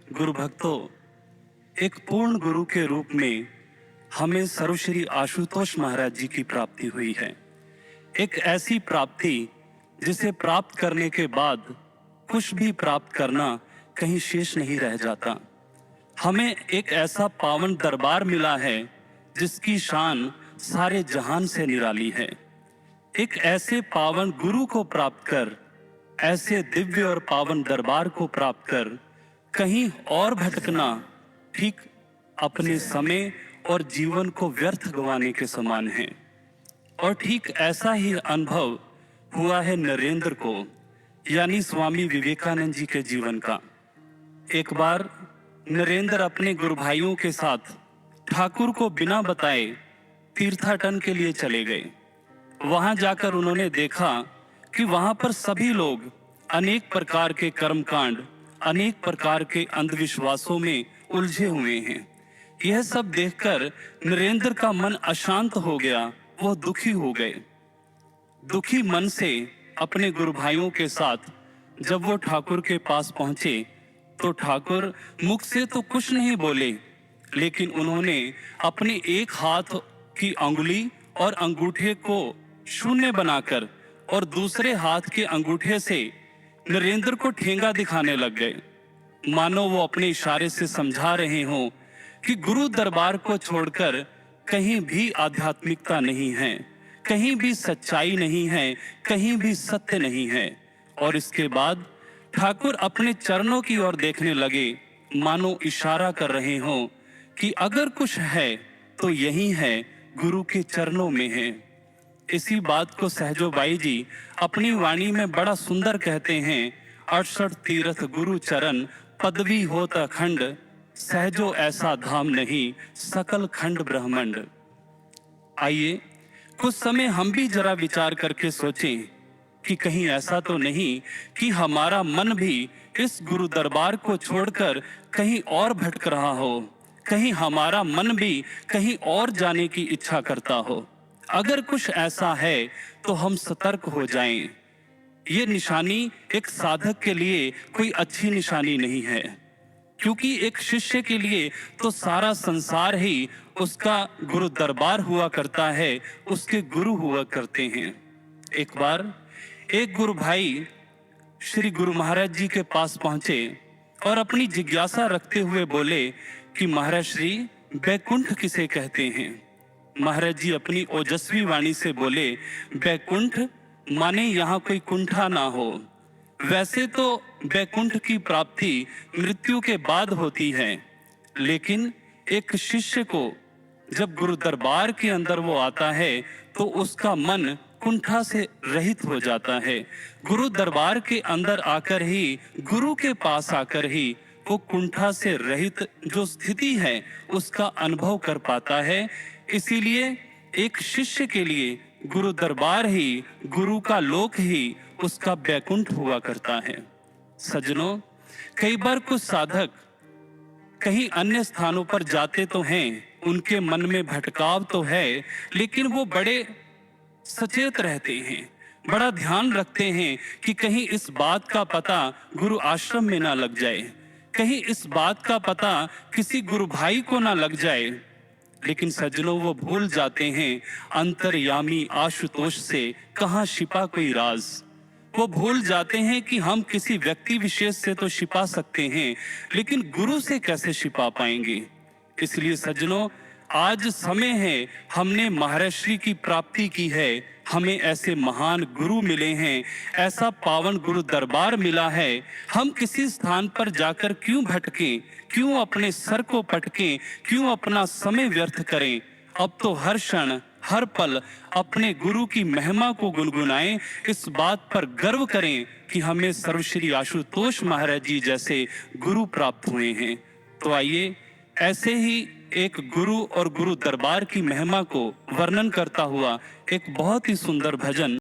गुरु भक्तों, एक पूर्ण गुरु के रूप में हमें सर्वश्री आशुतोष महाराज जी की प्राप्ति हुई है। एक ऐसी प्राप्ति जिसे प्राप्त करने के बाद कुछ भी प्राप्त करना कहीं शेष नहीं रह जाता। हमें एक ऐसा पावन दरबार मिला है जिसकी शान सारे जहान से निराली है। एक ऐसे पावन गुरु को प्राप्त कर, ऐसे दिव्य और पावन दरबार को प्राप्त कर कहीं और भटकना ठीक अपने समय और जीवन को व्यर्थ गंवाने के समान है। और ठीक ऐसा ही अनुभव हुआ है नरेंद्र को, यानी स्वामी विवेकानंद जी के जीवन का। एक बार नरेंद्र अपने गुरु भाइयों के साथ ठाकुर को बिना बताए तीर्थाटन के लिए चले गए। वहां जाकर उन्होंने देखा कि वहां पर सभी लोग अनेक प्रकार के कर्मकांड, अनेक प्रकार के अंधविश्वासों में उलझे हुए हैं। यह सब देखकर नरेंद्र का मन अशांत हो गया, वो दुखी हो गए। दुखी मन से अपने गुरु भाइयों के साथ जब वो ठाकुर के पास पहुंचे तो ठाकुर मुख से तो कुछ नहीं बोले, लेकिन उन्होंने अपने एक हाथ की अंगुली और अंगूठे को शून्य बनाकर और दूसरे हाथ के अंगूठे से नरेंद्र को ठेंगा दिखाने लग गए, मानो वो अपने इशारे से समझा रहे हों कि गुरु दरबार को छोड़कर कहीं भी आध्यात्मिकता नहीं है, कहीं भी सच्चाई नहीं है, कहीं भी सत्य नहीं है। और इसके बाद ठाकुर अपने चरणों की ओर देखने लगे, मानो इशारा कर रहे हों कि अगर कुछ है तो यही है, गुरु के चरणों में है। इसी बात को सहजोबाई जी अपनी वाणी में बड़ा सुंदर कहते हैं, 68 तीर्थ गुरु चरण पदवी होत अखंड, सहजो ऐसा धाम नहीं सकल खंड ब्रह्मांड। आइए कुछ समय हम भी जरा विचार करके सोचें कि कहीं ऐसा तो नहीं कि हमारा मन भी इस गुरु दरबार को छोड़कर कहीं और भटक रहा हो, कहीं हमारा मन भी कहीं और जाने की इच्छा करता हो। अगर कुछ ऐसा है तो हम सतर्क हो जाएं। ये निशानी एक साधक के लिए कोई अच्छी निशानी नहीं है, क्योंकि एक शिष्य के लिए तो सारा संसार ही उसका गुरु दरबार हुआ करता है, उसके गुरु हुआ करते हैं। एक बार एक गुरु भाई श्री गुरु महाराज जी के पास पहुंचे और अपनी जिज्ञासा रखते हुए बोले कि महाराज श्री, बैकुंठ किसे कहते हैं? महाराज जी अपनी ओजस्वी वाणी से बोले, बैकुंठ माने यहाँ कोई कुंठा ना हो। वैसे तो बैकुंठ की प्राप्ति मृत्यु के बाद होती है, लेकिन एक शिष्य को जब गुरु दरबार के अंदर वो आता है तो उसका मन कुंठा से रहित हो जाता है। गुरु दरबार के अंदर आकर ही, गुरु के पास आकर ही वो कुंठा से रहित जो स्थिति है उसका अनुभव कर पाता है। इसीलिए एक शिष्य के लिए गुरु दरबार ही, गुरु का लोक ही उसका बैकुंठ हुआ करता है। सज्जनों, कई बार कुछ साधक कहीं अन्य स्थानों पर जाते तो हैं, उनके मन में भटकाव तो है, लेकिन वो बड़े सचेत रहते हैं, बड़ा ध्यान रखते हैं कि कहीं इस बात का पता गुरु आश्रम में ना लग जाए, कहीं इस बात का पता किसी गुरु भाई को ना लग जाए। लेकिन सज्जनों, वो भूल जाते हैं अंतर्यामी आशुतोष से कहाँ छिपा कोई राज। वो भूल जाते हैं कि हम किसी व्यक्ति विशेष से तो छिपा सकते हैं, लेकिन गुरु से कैसे छिपा पाएंगे। इसलिए सज्जनों, आज समय है, हमने महाराष्ट्री की प्राप्ति की है, हमें ऐसे महान गुरु मिले हैं, ऐसा पावन गुरु दरबार मिला है। हम किसी स्थान पर जाकर क्यों भटकें, क्यों अपने सर को पटकें, क्यों अपना समय व्यर्थ करें। अब तो हर क्षण हर पल अपने गुरु की महिमा को गुनगुनाएं, इस बात पर गर्व करें कि हमें सर्वश्री आशुतोष महाराज जी जैसे गुरु प्राप्त हुए हैं। तो आइए ऐसे ही एक गुरु और गुरु दरबार की महिमा को वर्णन करता हुआ एक बहुत ही सुंदर भजन